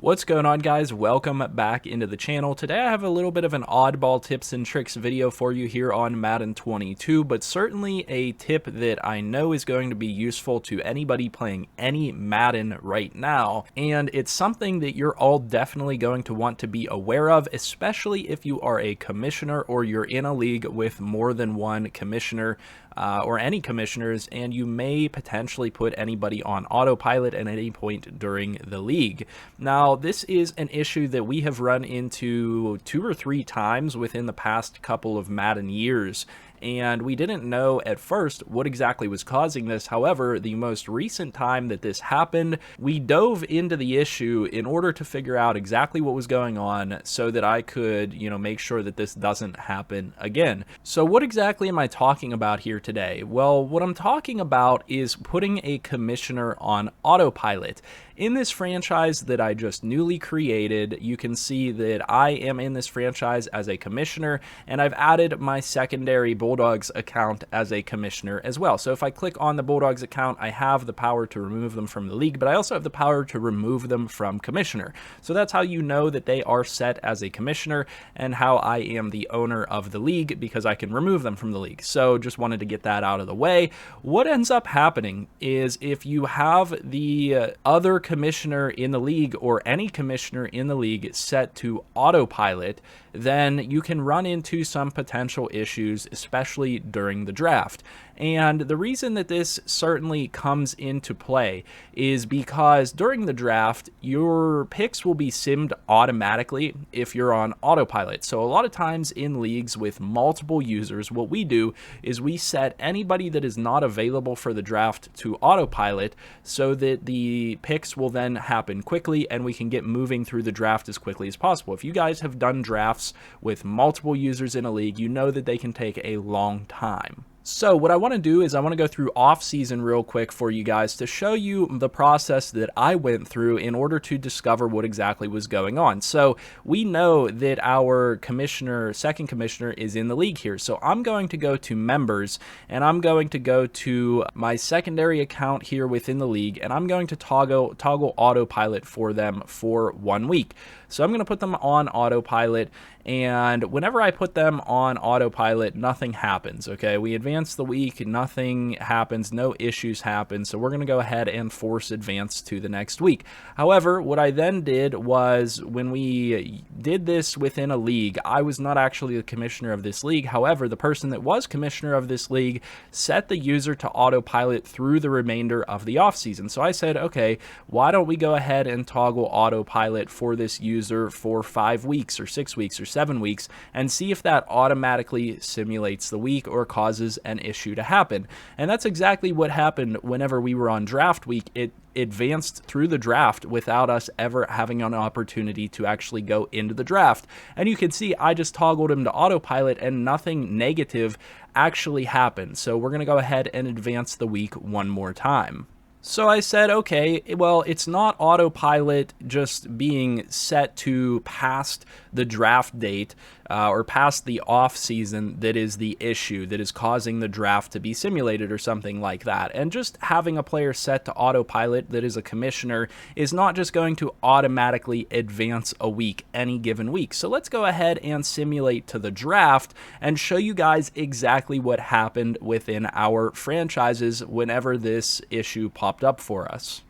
What's going on, guys? Welcome back into the channel. Today I have a little bit of an oddball tips and tricks video for you here on Madden 22, but certainly a tip that I know is going to be useful to anybody playing any Madden right now, and it's something that you're all definitely going to want to be aware of, especially if you are a commissioner or you're in a league with more than one commissioner or any commissioners, and you may potentially put anybody on autopilot at any point during the league. Now, this is an issue that we have run into 2 or 3 times within the past couple of Madden years, and we didn't know at first what exactly was causing this. However, the most recent time that this happened, we dove into the issue in order to figure out exactly what was going on so that I could, make sure that this doesn't happen again. So what exactly am I talking about here today? Well, what I'm talking about is putting a commissioner on autopilot. In this franchise that I just newly created, you can see that I am in this franchise as a commissioner, and I've added my secondary Bulldogs account as a commissioner as well. So if I click on the Bulldogs account, I have the power to remove them from the league, but I also have the power to remove them from commissioner. So that's how you know that they are set as a commissioner and how I am the owner of the league, because I can remove them from the league. So just wanted to get that out of the way. What ends up happening is if you have the other commissioner in the league or any commissioner in the league set to autopilot, then you can run into some potential issues, especially during the draft. And the reason that this certainly comes into play is because during the draft, your picks will be simmed automatically if you're on autopilot. So a lot of times in leagues with multiple users, what we do is we set anybody that is not available for the draft to autopilot so that the picks will then happen quickly and we can get moving through the draft as quickly as possible. If you guys have done drafts with multiple users in a league, you know that they can take a long time. So what I want to do is I want to go through off-season real quick for you guys to show you the process that I went through in order to discover what exactly was going on. So we know that our second commissioner is in the league here. So I'm going to go to members, and I'm going to go to my secondary account here within the league, and I'm going to toggle autopilot for them for 1 week. So I'm going to put them on autopilot, and whenever I put them on autopilot, nothing happens, okay? We advance the week, nothing happens, no issues happen, so we're going to go ahead and force advance to the next week. However, what I then did was, when we did this within a league, I was not actually the commissioner of this league. However, the person that was commissioner of this league set the user to autopilot through the remainder of the offseason. So I said, okay, why don't we go ahead and toggle autopilot for this user for 5 weeks or 6 weeks or 7 weeks and see if that automatically simulates the week or causes an issue to happen. And that's exactly what happened whenever we were on draft week. It advanced through the draft without us ever having an opportunity to actually go into the draft. And you can see I just toggled him to autopilot and nothing negative actually happened. So we're going to go ahead and advance the week one more time. So I said, okay, well, it's not autopilot just being set to past the draft date or past the off season that is the issue that is causing the draft to be simulated or something like that. And just having a player set to autopilot that is a commissioner is not just going to automatically advance a week any given week. So let's go ahead and simulate to the draft and show you guys exactly what happened within our franchises whenever this issue popped up for us.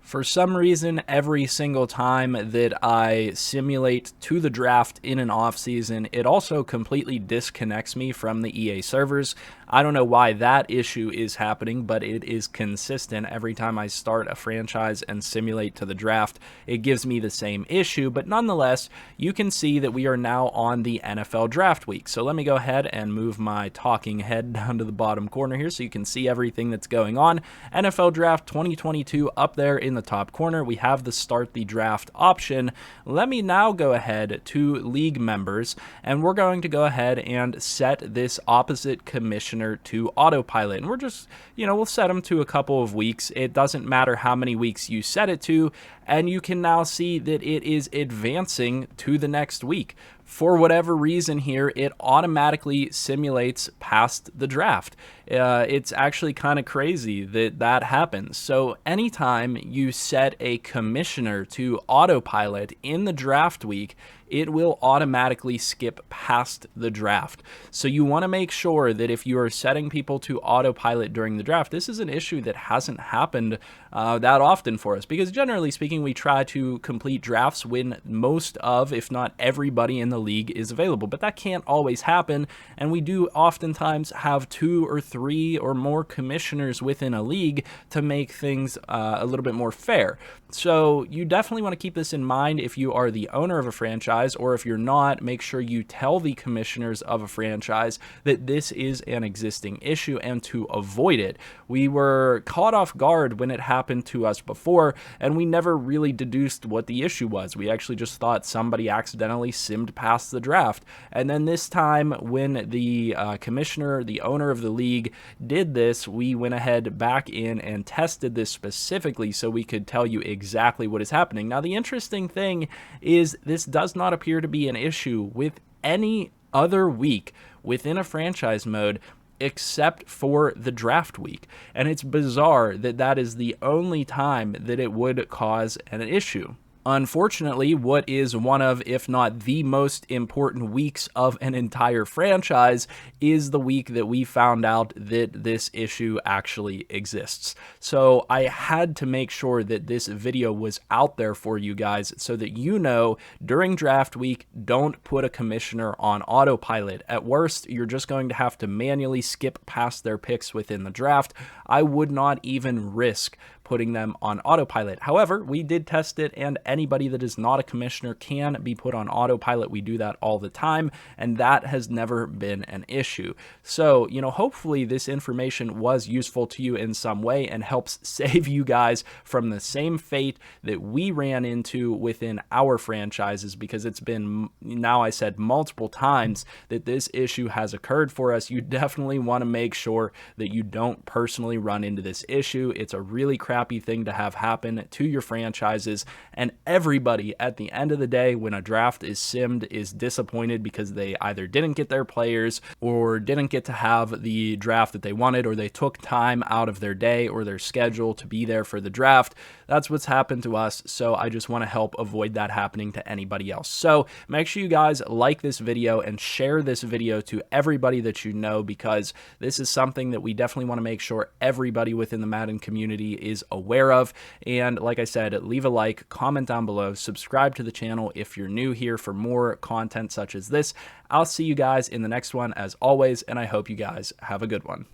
For some reason, every single time that I simulate to the draft in an off-season, it also completely disconnects me from the EA servers. I don't know why that issue is happening, but it is consistent. Every time I start a franchise and simulate to the draft, it gives me the same issue. But nonetheless, you can see that we are now on the NFL draft week. So let me go ahead and move my talking head down to the bottom corner here so you can see everything that's going on. NFL draft 2022 up there in the top corner. We have the start the draft option. Let me now go ahead to league members, and we're going to go ahead and set this opposite commissioner to autopilot. And we're just, we'll set them to a couple of weeks. It doesn't matter how many weeks you set it to, and you can now see that it is advancing to the next week. for whatever reason here, it automatically simulates past the draft. It's actually kind of crazy that that happens. So anytime you set a commissioner to autopilot in the draft week, it will automatically skip past the draft. So you want to make sure that if you are setting people to autopilot during the draft, this is an issue that hasn't happened that often for us, because generally speaking, we try to complete drafts when most of, if not everybody in the league is available, but that can't always happen. And we do oftentimes have 2 or 3 or more commissioners within a league to make things a little bit more fair. So you definitely want to keep this in mind if you are the owner of a franchise, or if you're not, make sure you tell the commissioners of a franchise that this is an existing issue and to avoid it. We were caught off guard when it happened to us before, and we never really deduced what the issue was. We actually just thought somebody accidentally simmed past the draft. And then this time, when the commissioner, the owner of the league, did this, we went ahead back in and tested this specifically so we could tell you exactly what is happening. Now, the interesting thing is this does not appear to be an issue with any other week within a franchise mode except for the draft week. And it's bizarre that that is the only time that it would cause an issue. Unfortunately, what is one of, if not the most important weeks of an entire franchise is the week that we found out that this issue actually exists. So I had to make sure that this video was out there for you guys so that you know during draft week, don't put a commissioner on autopilot. At worst, you're just going to have to manually skip past their picks within the draft. I would not even risk putting them on autopilot. However, we did test it, and anybody that is not a commissioner can be put on autopilot. We do that all the time, and that has never been an issue. So, hopefully this information was useful to you in some way and helps save you guys from the same fate that we ran into within our franchises, because it's been, now I said multiple times that this issue has occurred for us. You definitely want to make sure that you don't personally run into this issue. It's a really crappy thing to have happen to your franchises, and everybody at the end of the day when a draft is simmed is disappointed because they either didn't get their players or didn't get to have the draft that they wanted, or they took time out of their day or their schedule to be there for the draft. That's what's happened to us, so I just want to help avoid that happening to anybody else. So make sure you guys like this video and share this video to everybody that you know, because this is something that we definitely want to make sure everybody within the Madden community is aware of. And like I said, leave a like, comment down below, subscribe to the channel if you're new here for more content such as this. I'll see you guys in the next one as always, and I hope you guys have a good one.